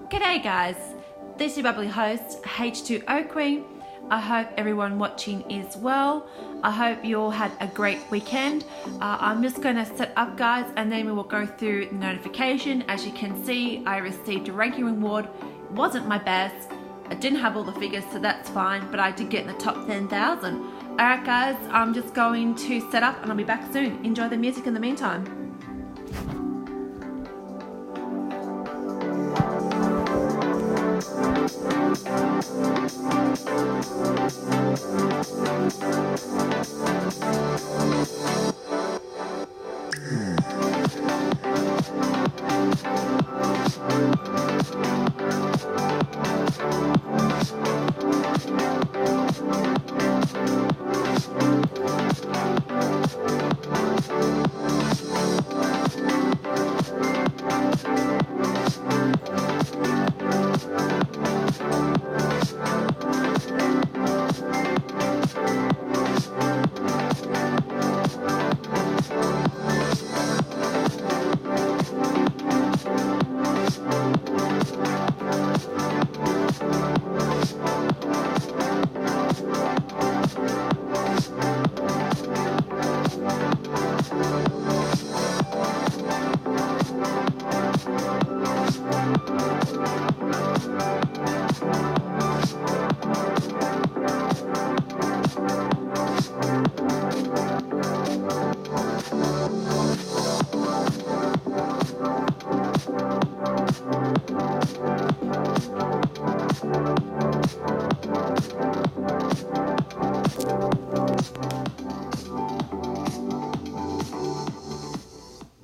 G'day guys, this is your bubbly host H2O Queen. I hope everyone watching is well. I hope you all had a great weekend. I'm just going to set up guys and then we will go through the notification. As you can see, I received a ranking reward. It wasn't my best. I didn't have all the figures, so that's fine, but I did get in the top 10,000. Alright guys, I'm just going to set up and I'll be back soon. Enjoy the music in the meantime.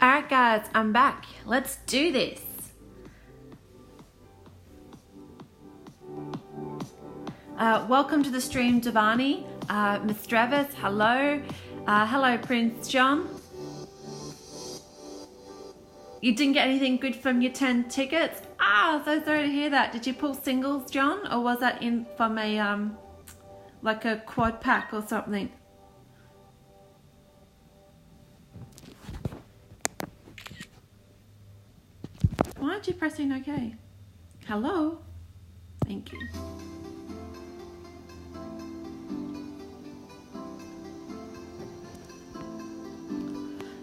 Alright guys, I'm back. Let's do this. Welcome to the stream, Devani. Miss Travis, hello. Hello, Prince John. You didn't get anything good from your 10 tickets? So sorry to hear that. Did you pull singles, John? Or was that in from a, like a quad pack or something? Why aren't you pressing OK? Hello? Thank you.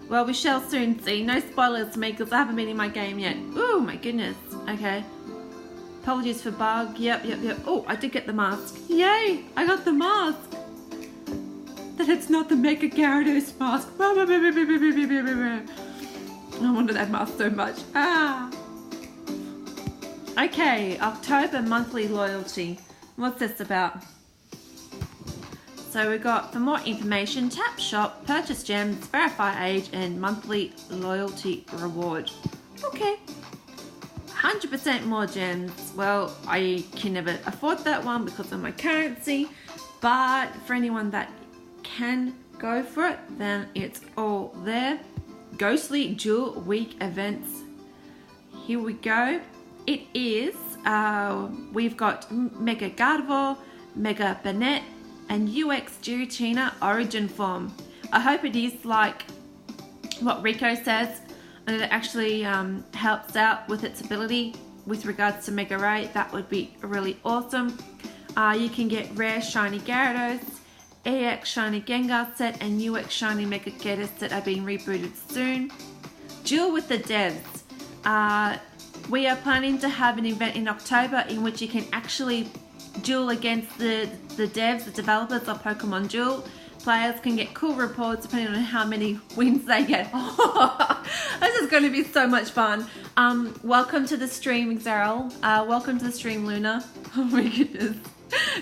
Well, we shall soon see. No spoilers to me because I haven't been in my game yet. Oh my goodness. Okay. Apologies for bug. Yep. Oh, I did get the mask. Yay! I got the mask. That it's not the Mega Gyarados mask. I wanted that mask so much. Okay, October monthly loyalty. What's this about? So we got, for more information, tap shop, purchase gems, verify age, and monthly loyalty reward. Okay. 100% more gems. Well, I can never afford that one because of my currency, but for anyone that can go for it, then it's all there. Ghostly Duel Week events. Here we go. It is, we've got Mega Gardevoir, Mega Banette, and UX Giratina Origin Form. I hope it is like what Rico says, and it actually helps out with its ability with regards to Mega Ray. That would be really awesome. You can get Rare Shiny Gyarados, EX Shiny Gengar set, and UX Shiny Mega Getter set are being rebooted soon. Duel with the devs. We are planning to have an event in October in which you can actually duel against the devs, the developers of Pokémon Duel. Players can get cool reports depending on how many wins they get. This is going to be so much fun. Welcome to the stream, Xeril. Welcome to the stream, Luna. Oh my goodness.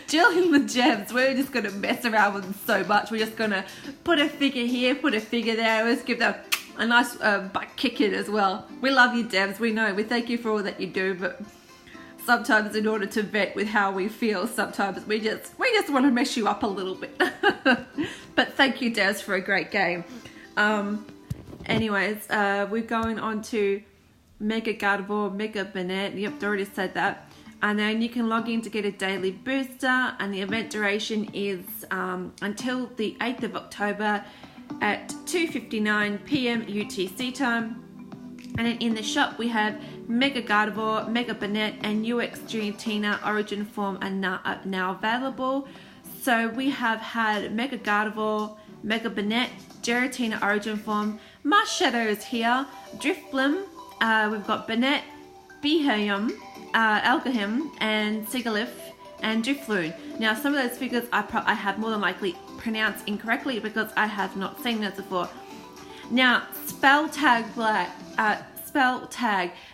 Dueling the devs. We're just going to mess around with them so much. We're just going to put a figure here, put a figure there. Let's give them a nice butt kick it as well. We love you, devs. We know. We thank you for all that you do, but sometimes in order to vet with how we feel, sometimes we just want to mess you up a little bit. But thank you, devs, for a great game. Anyways, we're going on to Mega Gardevoir, Mega Banette. Yep, I already said that. And then you can log in to get a daily booster, and the event duration is until the 8th of October at 2:59 p.m. UTC time. And then in the shop we have Mega Gardevoir, Mega Banette, and UX Giratina Origin Form are now available. So we have had Mega Gardevoir, Mega Banette, Giratina Origin Form, Marshadow is here, Drifblim, we've got Banette, Behaim, Algahim, and Sigalith, and Drifloon. Now some of those figures I have more than likely pronounced incorrectly because I have not seen those before. Now spell tag,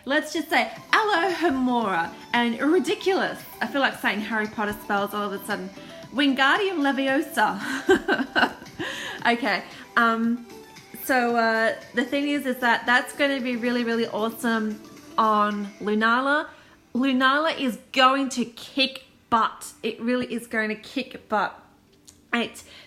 let's just say Alohomora and Ridiculous. I feel like saying Harry Potter spells all of a sudden. Wingardium Leviosa. Okay, so the thing is that that's going to be really, really awesome on Lunala. Lunala is going to kick butt. It really is going to kick butt.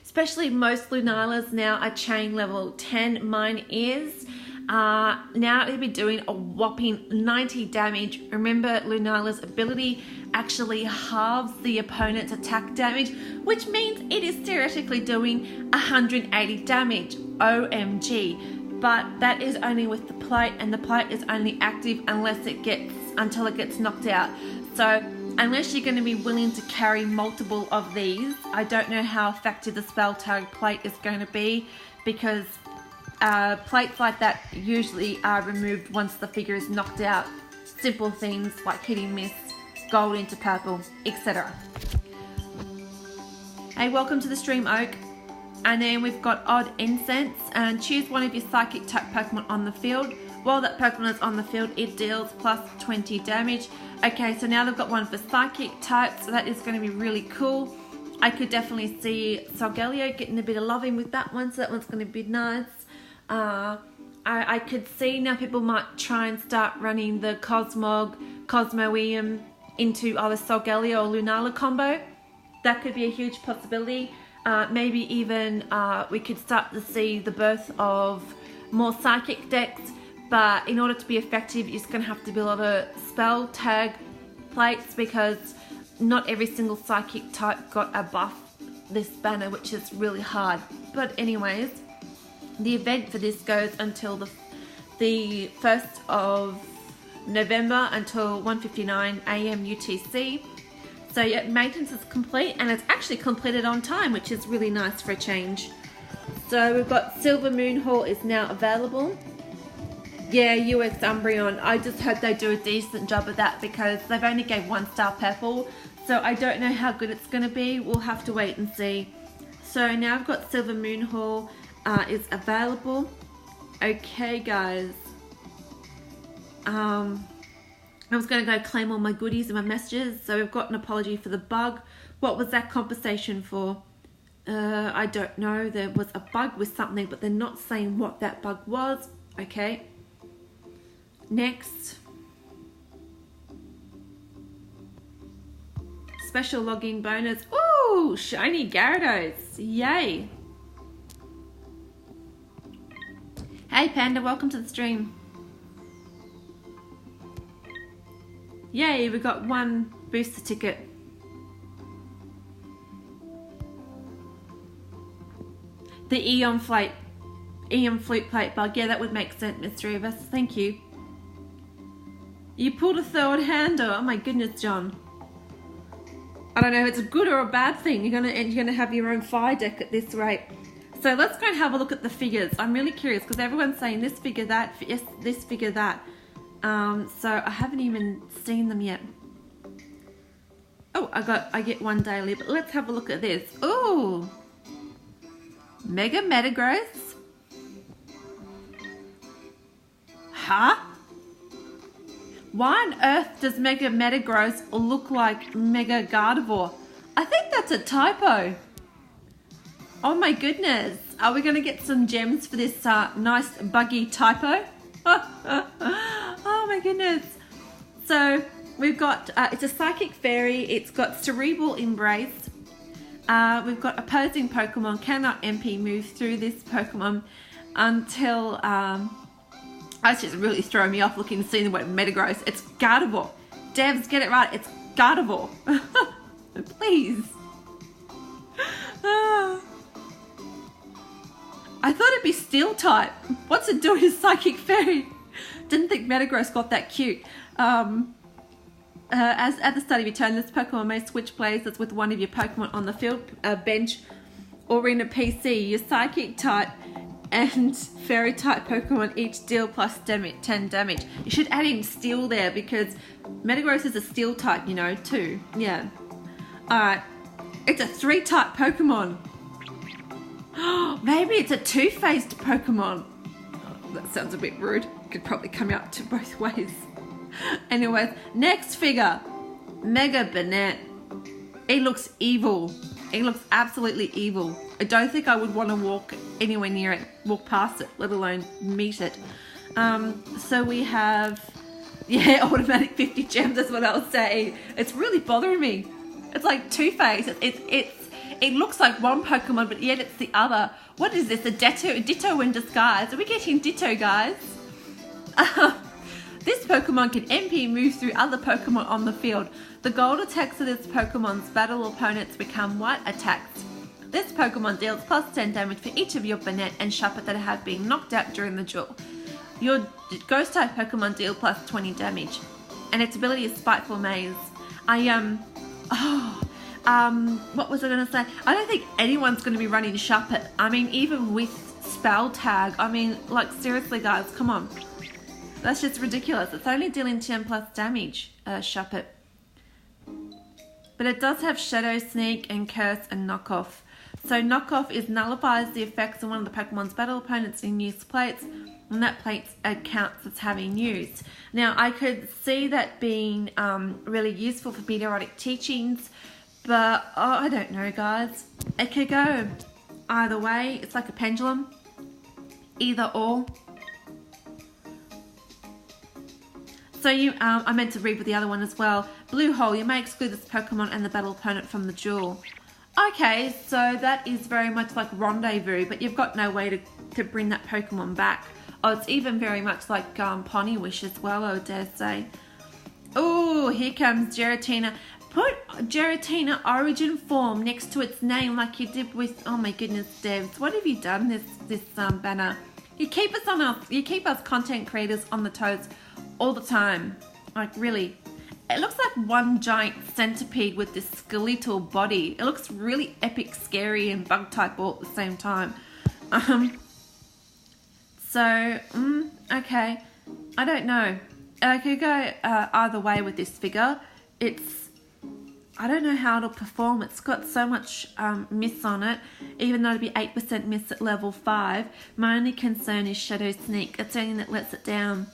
Especially most Lunalas now are chain level 10. Mine is. Now it'll be doing a whopping 90 damage. Remember, Lunala's ability actually halves the opponent's attack damage, which means it is theoretically doing 180 damage. OMG. But that is only with the plate, and the plate is only active until it gets knocked out. So unless you're going to be willing to carry multiple of these, I don't know how effective the spell tag plate is going to be, because plates like that usually are removed once the figure is knocked out. Simple things like hitting miss, gold into purple, etc. Hey, welcome to the stream, Oak. And then we've got Odd Incense, and choose one of your psychic type Pokemon on the field. While that Pokemon is on the field, it deals plus 20 damage. Okay, so now they've got one for psychic type, so that is going to be really cool. I could definitely see Solgaleo getting a bit of loving with that one, so that one's going to be nice. I could see now people might try and start running the Cosmoeum into either Solgaleo or Lunala combo. That could be a huge possibility. Maybe even we could start to see the birth of more psychic decks, but in order to be effective, you're just going to have to build a lot of spell tag plates, because not every single psychic type got a buff this banner, which is really hard. But anyways, the event for this goes until the 1st of November until 1:59 AM UTC. So yeah, maintenance is complete, and it's actually completed on time, which is really nice for a change. So we've got Silver Moon Hall is now available. Yeah, UX Umbreon. I just hope they do a decent job of that, because they've only gave 1-star purple. So I don't know how good it's going to be. We'll have to wait and see. So now I've got Silver Moon Hall is available. Okay, guys. I was going to go claim all my goodies and my messages. So we've got an apology for the bug. What was that compensation for? I don't know. There was a bug with something, but they're not saying what that bug was. Okay. Next. Special login bonus. Ooh, shiny Gyarados. Yay. Hey Panda, welcome to the stream. Yay, we got one booster ticket. The Eon Flute plate bug. Yeah, that would make sense, Mystery of Us. Thank you. You pulled a third hander. Oh my goodness, John. I don't know if it's a good or a bad thing. You're gonna have your own fire deck at this rate. So let's go and have a look at the figures. I'm really curious because everyone's saying this figure, that, yes, this figure, that. So I haven't even seen them yet. Oh, I get one daily, but let's have a look at this. Ooh, Mega Metagross. Huh? Why on earth does Mega Metagross look like Mega Gardevoir? I think that's a typo. Oh my goodness. Are we going to get some gems for this nice buggy typo? Oh my goodness. So we've got, it's a Psychic Fairy. It's got Cerebral Embrace. We've got Opposing Pokemon. Cannot MP move through this Pokemon until... That's just really throwing me off looking and seeing the word Metagross. It's Gardevoir. Devs, get it right. It's Gardevoir. Please. I thought it'd be Steel type. What's it doing as Psychic Fairy? Didn't think Metagross got that cute. As at the start of your turn, this Pokemon may switch places with one of your Pokemon on the field, bench, or in a PC. Your Psychic type and Fairy type Pokemon each deal plus 10 damage. You should add in Steel there because Metagross is a Steel type, you know, too. Yeah. Alright. It's a 3 type Pokemon. Maybe it's a 2-faced Pokemon. Oh, that sounds a bit rude. Could probably come out to both ways. Anyways, next figure. Mega Banette. It looks evil. It looks absolutely evil. I don't think I would want to walk anywhere near it, walk past it, let alone meet it. So we have, yeah, automatic 50 gems, that's what I was saying. It's really bothering me. It's like Two-Face. It looks like one Pokemon, but yet it's the other. What is this? A Ditto in disguise. Are we getting Ditto, guys? This Pokemon can MP move through other Pokemon on the field. The gold attacks of this Pokemon's battle opponents become white attacks. This Pokemon deals plus 10 damage for each of your Banette and Shuppet that have been knocked out during the duel. Your Ghost type Pokemon deal plus 20 damage. And its ability is Spiteful Maze. What was I going to say? I don't think anyone's going to be running Shuppet. I mean, even with Spell Tag. I mean, like, seriously, guys, come on. That's just ridiculous. It's only dealing 10 plus damage, Shuppet. But it does have Shadow Sneak and Curse and Knockoff. So Knockoff nullifies the effects of one of the Pokemon's battle opponents in use plates, and that plate counts as having used. Now, I could see that being really useful for periodic teachings, but I don't know, guys. It could go either way. It's like a pendulum. Either or. So I meant to read with the other one as well. Blue Hole, you may exclude this Pokemon and the battle opponent from the duel. Okay, so that is very much like Rendezvous, but you've got no way to bring that Pokemon back. Oh, it's even very much like Ponywish as well, I would dare say. Oh, here comes Giratina. Put Giratina Origin Form next to its name like you did with, oh my goodness, devs. What have you done this banner? You keep us content creators on the toes all the time. Like, really. It looks like one giant centipede with this skeletal body. It looks really epic, scary, and bug type all at the same time. Okay. I don't know. I could go either way with this figure. I don't know how it'll perform. It's got so much miss on it, even though it'll be 8% miss at level 5. My only concern is Shadow Sneak. That's the only thing that lets it down.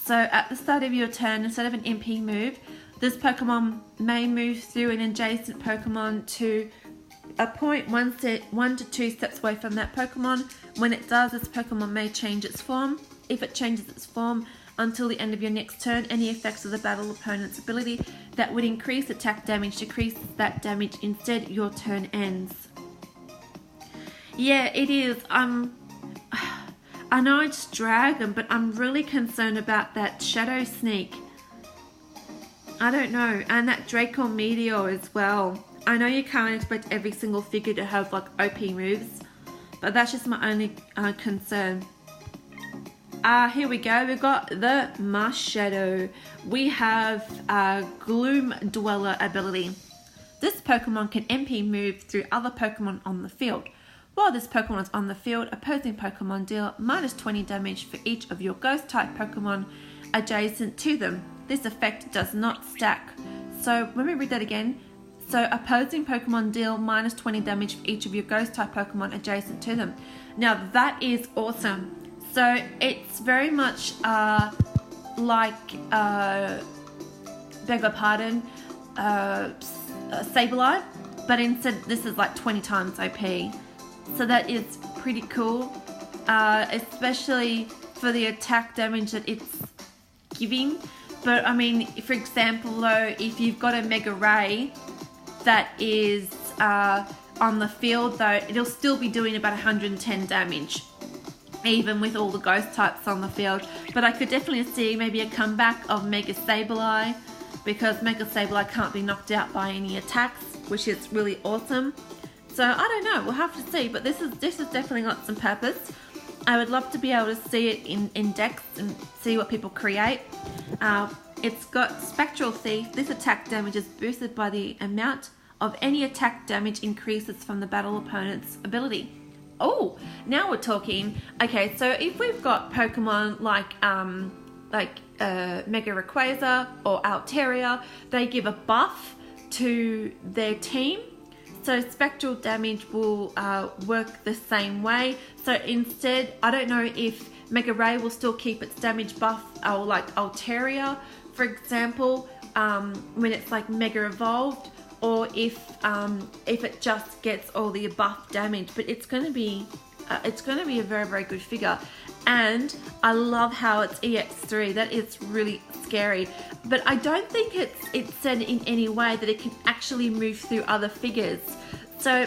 So at the start of your turn, instead of an MP move, this Pokemon may move through an adjacent Pokemon to a point 1 to 2 steps away from that Pokemon. When it does, this Pokemon may change its form. If it changes its form until the end of your next turn, any effects of the battle opponent's ability that would increase attack damage decreases that damage. Instead, your turn ends. Yeah, it is. I know it's Dragon, but I'm really concerned about that Shadow Sneak. I don't know. And that Draco Meteor as well. I know you can't expect every single figure to have like OP moves, but that's just my only concern. Here we go. We've got the Marshadow. We have Gloom Dweller ability. This Pokemon can MP move through other Pokemon on the field. While this Pokemon is on the field, opposing Pokemon deal minus 20 damage for each of your Ghost type Pokemon adjacent to them. This effect does not stack. So let me read that again. So opposing Pokemon deal minus 20 damage for each of your Ghost type Pokemon adjacent to them. Now that is awesome. So it's very much like, beg your pardon, Sableye, but instead this is like 20 times OP. So that is pretty cool, especially for the attack damage that it's giving. But I mean, for example though, if you've got a Mega Ray that is on the field though, it'll still be doing about 110 damage. Even with all the Ghost types on the field. But I could definitely see maybe a comeback of Mega Sableye, because Mega Sableye can't be knocked out by any attacks, which is really awesome. So I don't know, we'll have to see, but this has definitely got some purpose. I would love to be able to see it in decks and see what people create. It's got Spectral Thief. This attack damage is boosted by the amount of any attack damage increases from the battle opponent's ability. Oh, now we're talking. Okay, so if we've got Pokemon like Mega Rayquaza or Altaria, they give a buff to their team. So spectral damage will work the same way. So instead, I don't know if Mega Ray will still keep its damage buff, or like Altaria, for example, when it's like Mega Evolved, or if it just gets all the buff damage. But it's going to be a very, very good figure. And I love how it's EX3. That is really scary. But I don't think it's said in any way that it can actually move through other figures. So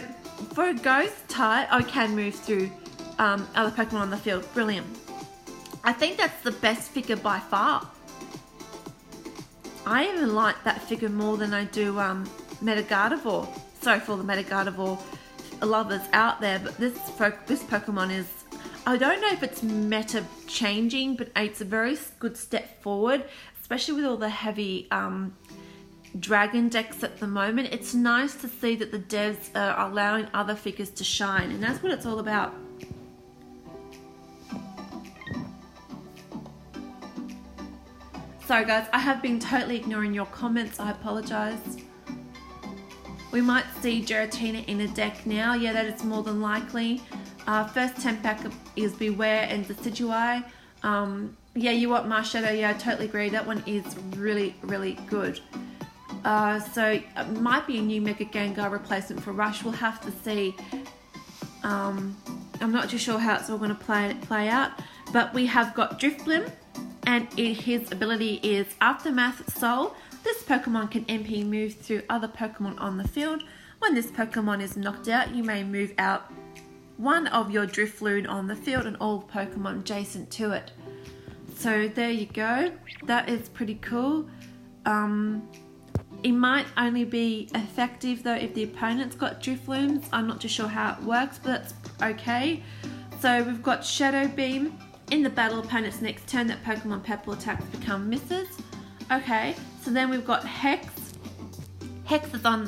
for a ghost type, I can move through other Pokemon on the field. Brilliant. I think that's the best figure by far. I even like that figure more than I do Metagardevoir. Sorry for the Metagardevoir lovers out there, but this Pokemon is, I don't know if it's meta changing, but it's a very good step forward, especially with all the heavy dragon decks at the moment. It's nice to see that the devs are allowing other figures to shine, and that's what it's all about. Sorry guys, I have been totally ignoring your comments. I apologise. We might see Giratina in a deck now. Yeah, that is more than likely. First 10 pack is Beware and Decidueye. Yeah, you want Marshadow? Yeah, I totally agree. That one is really, really good. So it might be a new Mega Gengar replacement for Rush. We'll have to see. I'm not too sure how it's all going to play out. But we have got Drifblim, and his ability is Aftermath Soul. This Pokemon can MP move through other Pokemon on the field. When this Pokemon is knocked out, you may move out one of your Drifloon on the field and all Pokemon adjacent to it. So there you go. That is pretty cool. It might only be effective though if the opponent's got Drifloons. I'm not too sure how it works, but that's okay. So we've got Shadow Beam. In the battle opponent's next turn, that Pokemon Pepple attacks become misses. Okay, so then we've got Hex. Hex is on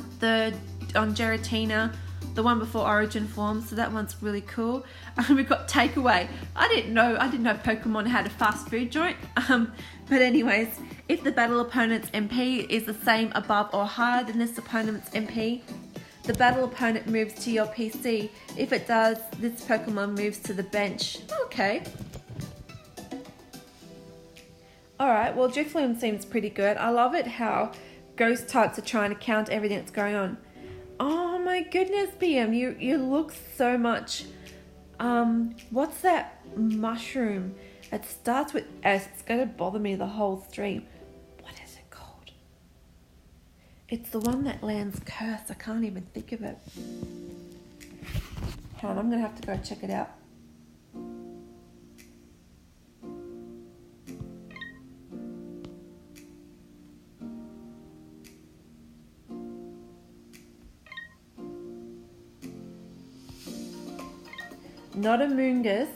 Giratina, the one before Origin form, so that one's really cool. We've got Takeaway. I didn't know Pokemon had a fast food joint. But anyways, if the battle opponent's MP is the same, above or higher than this opponent's MP, the battle opponent moves to your PC. If it does, this Pokemon moves to the bench. Okay. Alright, well Drifloon seems pretty good. I love it how ghost types are trying to count everything that's going on. Oh my goodness, BM, you look so much. What's that mushroom? It starts with S. It's going to bother me the whole stream. What is it called? It's the one that lands curse. I can't even think of it. Hold on, I'm going to have to go check it out. Not a Moongus.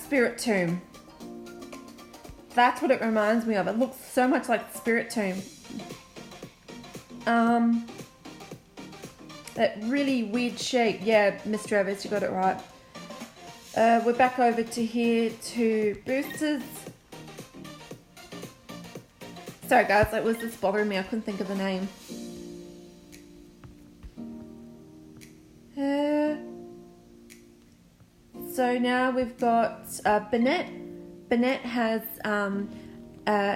Spiritomb. That's what it reminds me of. It looks so much like Spiritomb. That really weird shape. Yeah, Miss Travis, you got it right. We're back over to here to boosters. Sorry guys, it was just bothering me. I couldn't think of the name. So now we've got Bennett. Bennett has an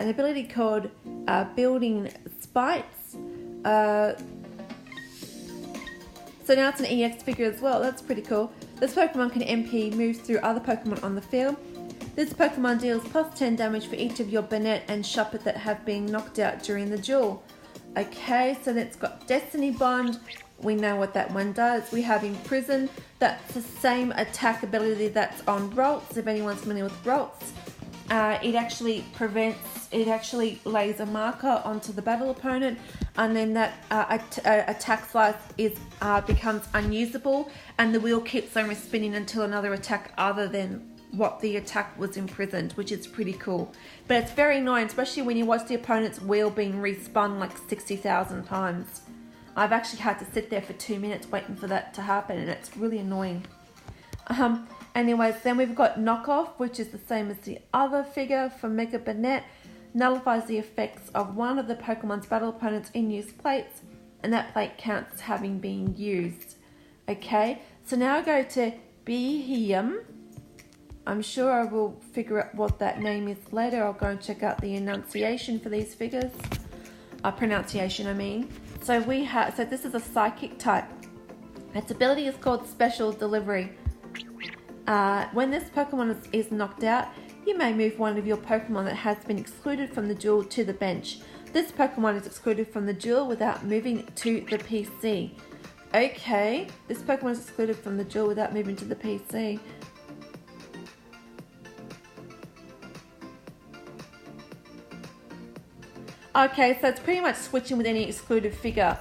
ability called Building Spites. So now it's an EX figure as well. That's pretty cool. This Pokemon can MP move through other Pokemon on the field. This Pokemon deals plus 10 damage for each of your Bennett and Shuppet that have been knocked out during the duel. Okay, so then it's got Destiny Bond. We know what that one does. We have Imprison. That's the same attack ability that's on Ralts, if anyone's familiar with Ralts. it actually lays a marker onto the battle opponent, and then that attack slice becomes unusable, and the wheel keeps on spinning until another attack other than what the attack was imprisoned, which is pretty cool. But it's very annoying, especially when you watch the opponent's wheel being respun like 60,000 times. I've actually had to sit there for 2 minutes waiting for that to happen, and it's really annoying. Anyways, then we've got Knockoff, which is the same as the other figure for Mega Banette. Nullifies the effects of one of the Pokemon's battle opponents in use plates, and that plate counts as having been used. Okay, so now I go to Behem. I'm sure I will figure out what that name is later. I'll go and check out the enunciation for these figures. Pronunciation, I mean. So this is a psychic type. Its ability is called Special Delivery. When this Pokemon is knocked out, you may move one of your Pokemon that has been excluded from the duel to the bench. This Pokemon is excluded from the duel without moving to the PC. Okay, this Pokemon is excluded from the duel without moving to the PC. Okay, so it's pretty much switching with any excluded figure.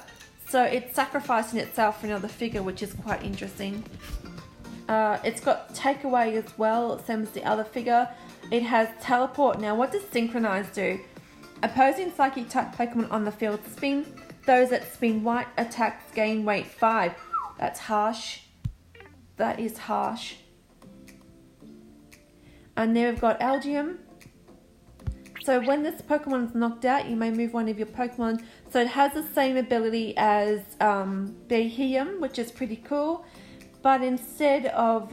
So it's sacrificing itself for another figure, which is quite interesting. It's got takeaway as well, same as the other figure. It has teleport. Now, what does synchronize do? Opposing psychic type Pokemon on the field spin. Those that spin white attacks gain weight 5. That's harsh. That is harsh. And then we've got Algium. So when this Pokemon is knocked out, you may move one of your Pokemon. So it has the same ability as Behem, which is pretty cool. But instead of,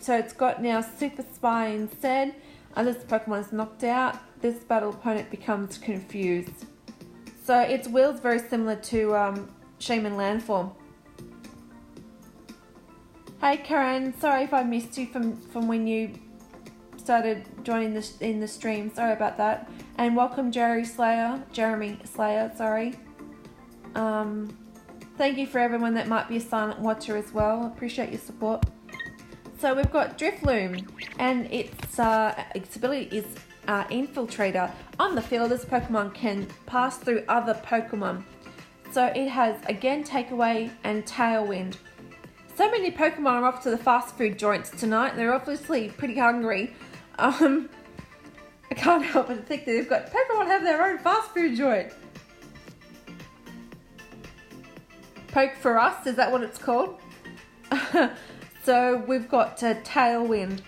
so it's got now Super Spy instead. And this Pokemon is knocked out. This battle opponent becomes confused. So its wheel's very similar to Shaman Landform. Hey Karen, sorry if I missed you from when you started joining in the stream. Sorry about that. And welcome Jeremy Slayer, sorry. Thank you for everyone that might be a silent watcher as well. Appreciate your support. So we've got Drifloon, and its ability is Infiltrator. On the field, this Pokemon can pass through other Pokemon. So it has, again, Takeaway and Tailwind. So many Pokemon are off to the fast food joints tonight. They're obviously pretty hungry. I can't help but think that they've got Pokemon have their own fast food joint. Poke for us, is that what it's called? So we've got Tailwind.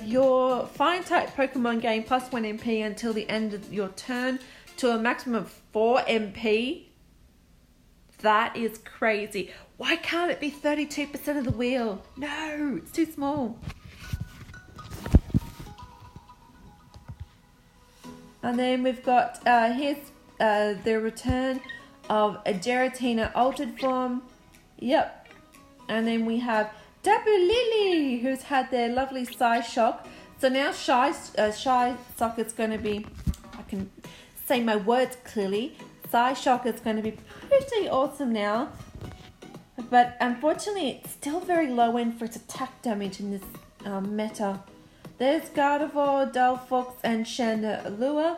Your fine type Pokemon gain plus 1 MP until the end of your turn to a maximum of 4 MP. That is crazy. Why can't it be 32% of the wheel? No, it's too small. And then we've got, here's the return of a Giratina altered form. Yep. And then we have Dabu Lily, who's had their lovely Psyshock. So now Psyshock is going to be, I can say my words clearly, Psyshock is going to be pretty awesome now. But unfortunately, it's still very low end for its attack damage in this meta. There's Gardevoir, Delphox, and Chandelure.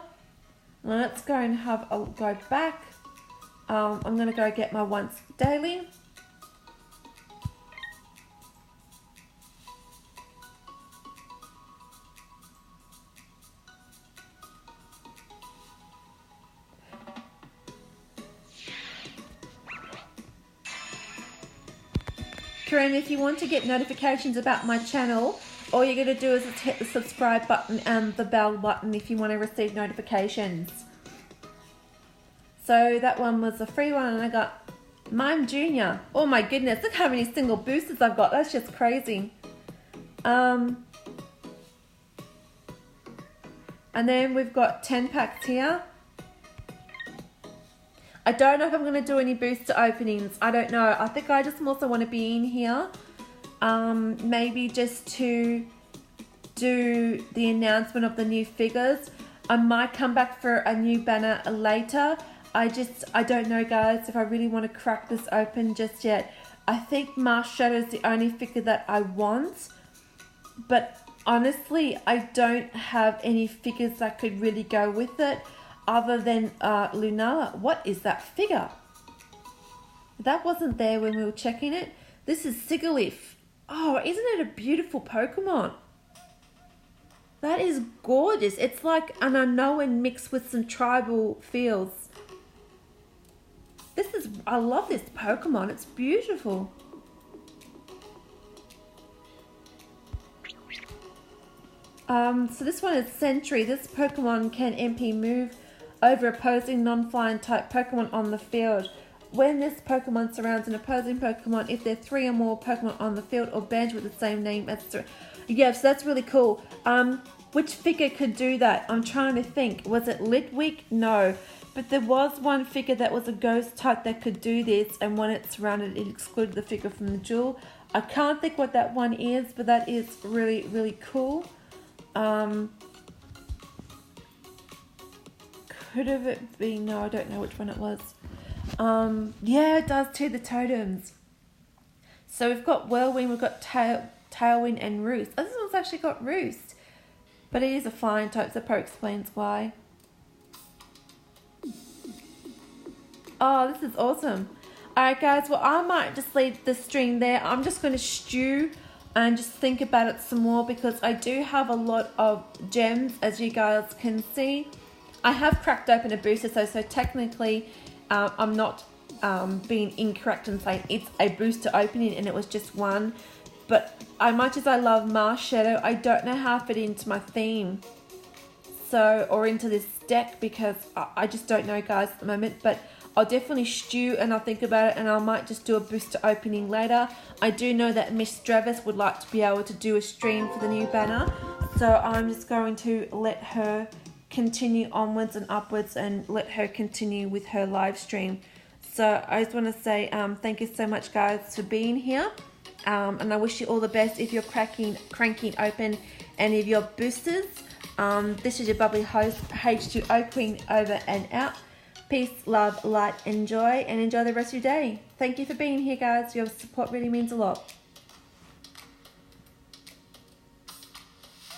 Let's go and have a go back. I'm going to go get my once daily. Karen, if you want to get notifications about my channel, all you're going to do is hit the subscribe button and the bell button if you want to receive notifications. So that one was a free one, and I got Mime Jr. Oh my goodness, look how many single boosters I've got. That's just crazy. And then we've got 10 packs here. I don't know if I'm going to do any booster openings. I don't know. I think I just also want to be in here. Maybe just to do the announcement of the new figures. I might come back for a new banner later. I don't know, guys, if I really want to crack this open just yet. I think Mars Shadow is the only figure that I want. But Honestly, I don't have any figures that could really go with it other than Lunala. What is that figure? That wasn't there when we were checking it. This is Sigilyph. Oh, isn't it a beautiful Pokemon? That is gorgeous. It's like an unknown mixed with some tribal feels. I love this Pokemon. It's beautiful. So this one is Sentry. This Pokemon can MP move over opposing non-flying type Pokemon on the field. When this Pokemon surrounds an opposing Pokemon, if there are 3 or more Pokemon on the field or bench with the same name as 3. Yeah, so that's really cool. Which figure could do that? I'm trying to think. Was it Litwick? No. But there was one figure that was a ghost type that could do this, and when it surrounded, it excluded the figure from the duel. I can't think what that one is, but that is really, really cool. Could have it been? No, I don't know which one it was. Yeah, it does too, the totems. So we've got Whirlwind, we've got Tailwind and Roost. Oh, this one's actually got Roost. But it is a flying type, so Pro explains why. Oh, this is awesome. Alright guys, well I might just leave the stream there. I'm just going to stew and just think about it some more because I do have a lot of gems, as you guys can see. I have cracked open a booster, so technically I'm not being incorrect in saying it's a booster opening and it was just one. But as much as I love Mars Shadow, I don't know how to fit into my theme. So, or into this deck because I just don't know guys at the moment. But I'll definitely stew and I'll think about it and I might just do a booster opening later. I do know that Miss Drevis would like to be able to do a stream for the new banner. So I'm just going to let her continue onwards and upwards and let her continue with her live stream. So I just want to say thank you so much guys for being here. And I wish you all the best if you're cranking open any of your boosters. This is your bubbly host, H2O Queen, over and out. Peace, love, light, enjoy, and enjoy the rest of your day. Thank you for being here, guys. Your support really means a lot.